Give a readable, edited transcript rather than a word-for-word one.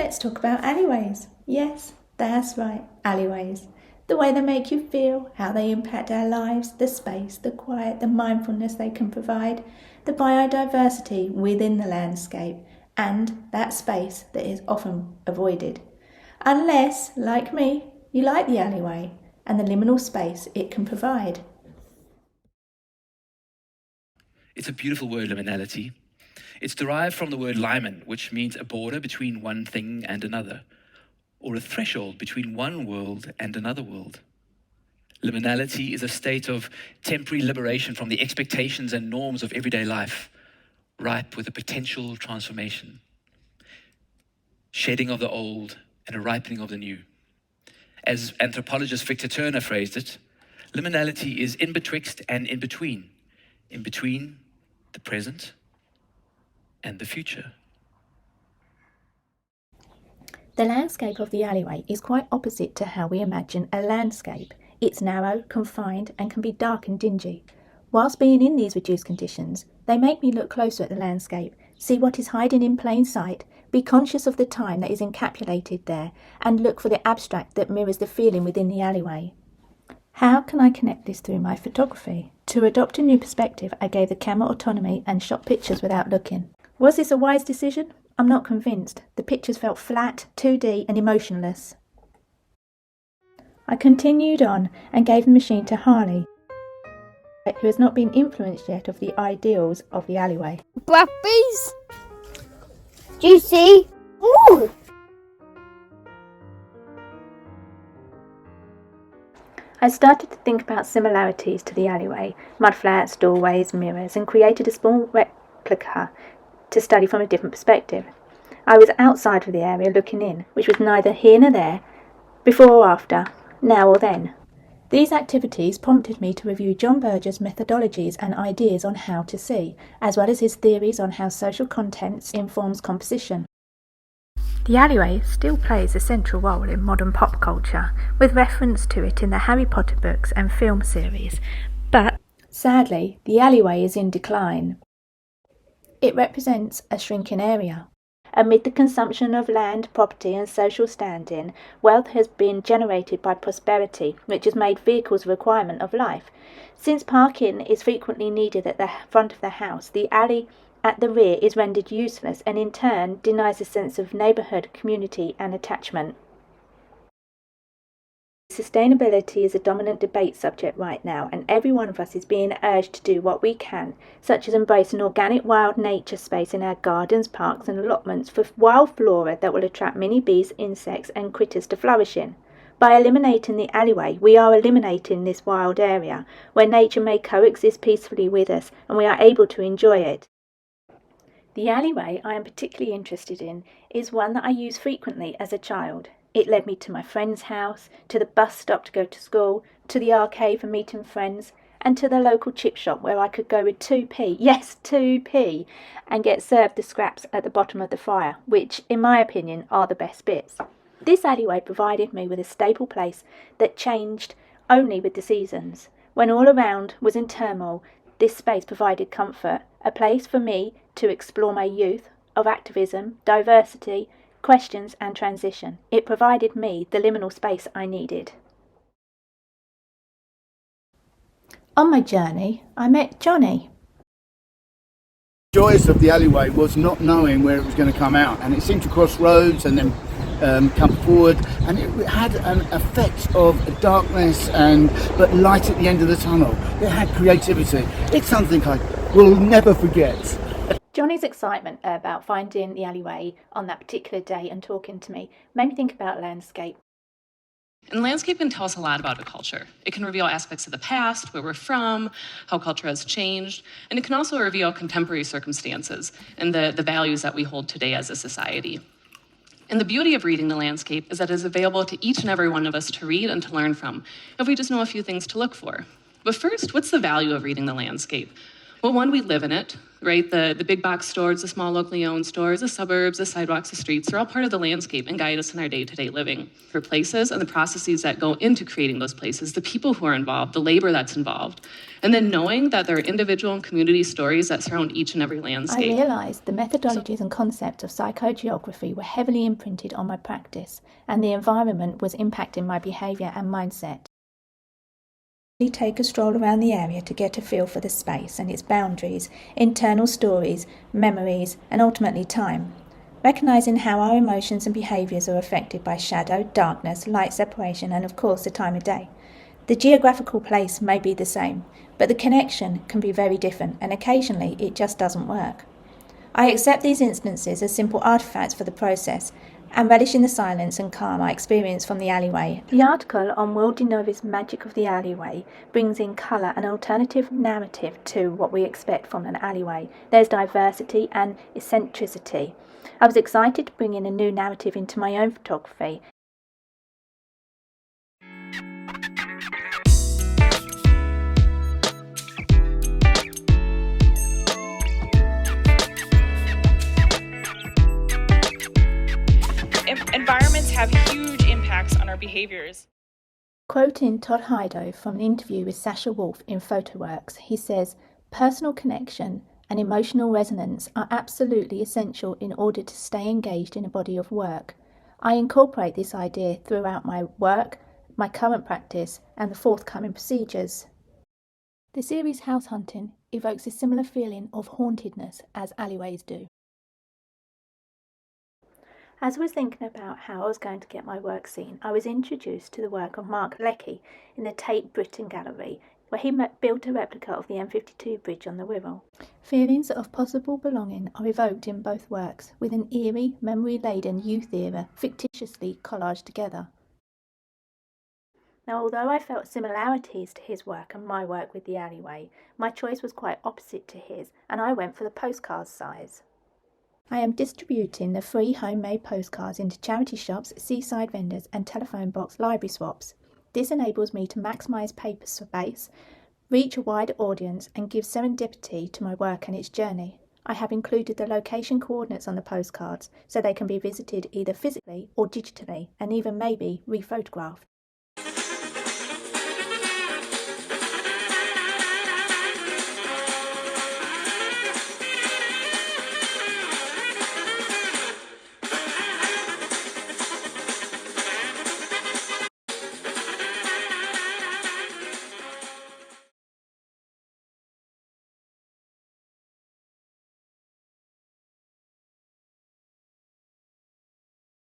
let's talk about alleyways. Yes, that's right, alleyways. The way they make you feel, how they impact our lives, the space, the quiet, the mindfulness they can provide, the biodiversity within the landscape, and that space that is often avoided. Unless, like me, you like the alleyway and the liminal space it can provide. It's a beautiful word, liminality. It's derived from the word limen, which means a border between one thing and another, or a threshold between one world and another world. Liminality is a state of temporary liberation from the expectations and norms of everyday life, ripe with a potential transformation, shedding of the old and a ripening of the new. As anthropologist Victor Turner phrased it, liminality is in betwixt and in between the present and the future. The landscape of the alleyway is quite opposite to how we imagine a landscape. It's narrow, confined, and can be dark and dingy. Whilst being in these reduced conditions, they make me look closer at the landscape, see what is hiding in plain sight, be conscious of the time that is encapsulated there, and look for the abstract that mirrors the feeling within the alleyway. How can I connect this through my photography? To adopt a new perspective, I gave the camera autonomy and shot pictures without looking. Was this a wise decision? I'm not convinced. The pictures felt flat, 2D and emotionless. I continued on and gave the machine to Harley, who has not been influenced yet of the ideals of the alleyway. Blackberries? Do you see? Ooh! I started to think about similarities to the alleyway, mudflats, doorways, mirrors, and created a small replica to study from a different perspective. I was outside of the area looking in, which was neither here nor there, before or after, now or then. These activities prompted me to review John Berger's methodologies and ideas on how to see, as well as his theories on how social contents informs composition. The alleyway still plays a central role in modern pop culture, with reference to it in the Harry Potter books and film series, but sadly, the alleyway is in decline. It represents a shrinking area. Amid the consumption of land, property and social standing, wealth has been generated by prosperity, which has made vehicles a requirement of life. Since parking is frequently needed at the front of the house, the alley at the rear is rendered useless and in turn denies a sense of neighbourhood, community and attachment. Sustainability is a dominant debate subject right now, and every one of us is being urged to do what we can, such as embrace an organic wild nature space in our gardens, parks and allotments for wild flora that will attract many bees, insects and critters to flourish in. By eliminating the alleyway, we are eliminating this wild area, where nature may coexist peacefully with us and we are able to enjoy it. The alleyway I am particularly interested in is one that I used frequently as a child. It led me to my friend's house, to the bus stop to go to school, to the arcade for meeting friends, and to the local chip shop where I could go with 2p, yes 2p, and get served the scraps at the bottom of the fire, which, in my opinion, are the best bits. This alleyway provided me with a staple place that changed only with the seasons. When all around was in turmoil, this space provided comfort, a place for me to explore my youth, of activism, diversity, questions and transition. It provided me the liminal space I needed. On my journey, I met Johnny. The joys of the alleyway was not knowing where it was going to come out, and it seemed to cross roads and then come forward, and it had an effect of darkness but light at the end of the tunnel. It had creativity. It's something I will never forget. Johnny's excitement about finding the alleyway on that particular day and talking to me made me think about landscape. And landscape can tell us a lot about a culture. It can reveal aspects of the past, where we're from, how culture has changed, and it can also reveal contemporary circumstances and the values that we hold today as a society. And the beauty of reading the landscape is that it is available to each and every one of us to read and to learn from, if we just know a few things to look for. But first, what's the value of reading the landscape? Well, one, we live in it. right? The big box stores, the small locally owned stores, the suburbs, the sidewalks, the streets, they're all part of the landscape and guide us in our day-to-day living. For places and the processes that go into creating those places, the people who are involved, the labor that's involved, and then knowing that there are individual and community stories that surround each and every landscape. I realised the methodologies and concepts of psychogeography were heavily imprinted on my practice, and the environment was impacting my behaviour and mindset. Take a stroll around the area to get a feel for the space and its boundaries, internal stories, memories, and ultimately time. Recognising how our emotions and behaviours are affected by shadow, darkness, light separation, and of course the time of day. The geographical place may be the same, but the connection can be very different, and occasionally it just doesn't work. I accept these instances as simple artefacts for the process, and relish in the silence and calm I experience from the alleyway. The article on Will DeNovo's Magic of the Alleyway brings in colour and alternative narrative to what we expect from an alleyway. There's diversity and eccentricity. I was excited to bring in a new narrative into my own photography. Environments have huge impacts on our behaviors. Quoting Todd Hido from an interview with Sasha Wolf in PhotoWorks, he says, "Personal connection and emotional resonance are absolutely essential in order to stay engaged in a body of work. I incorporate this idea throughout my work, my current practice, and the forthcoming procedures." The series House Hunting evokes a similar feeling of hauntedness as alleyways do. As I was thinking about how I was going to get my work seen, I was introduced to the work of Mark Leckie in the Tate Britain Gallery, where he built a replica of the M52 bridge on the Wirral. Feelings of possible belonging are evoked in both works, with an eerie, memory-laden youth era fictitiously collaged together. Now, although I felt similarities to his work and my work with the alleyway, my choice was quite opposite to his, and I went for the postcard size. I am distributing the free homemade postcards into charity shops, seaside vendors, and telephone box library swaps. This enables me to maximise paper space, reach a wider audience, and give serendipity to my work and its journey. I have included the location coordinates on the postcards so they can be visited either physically or digitally, and even maybe rephotographed.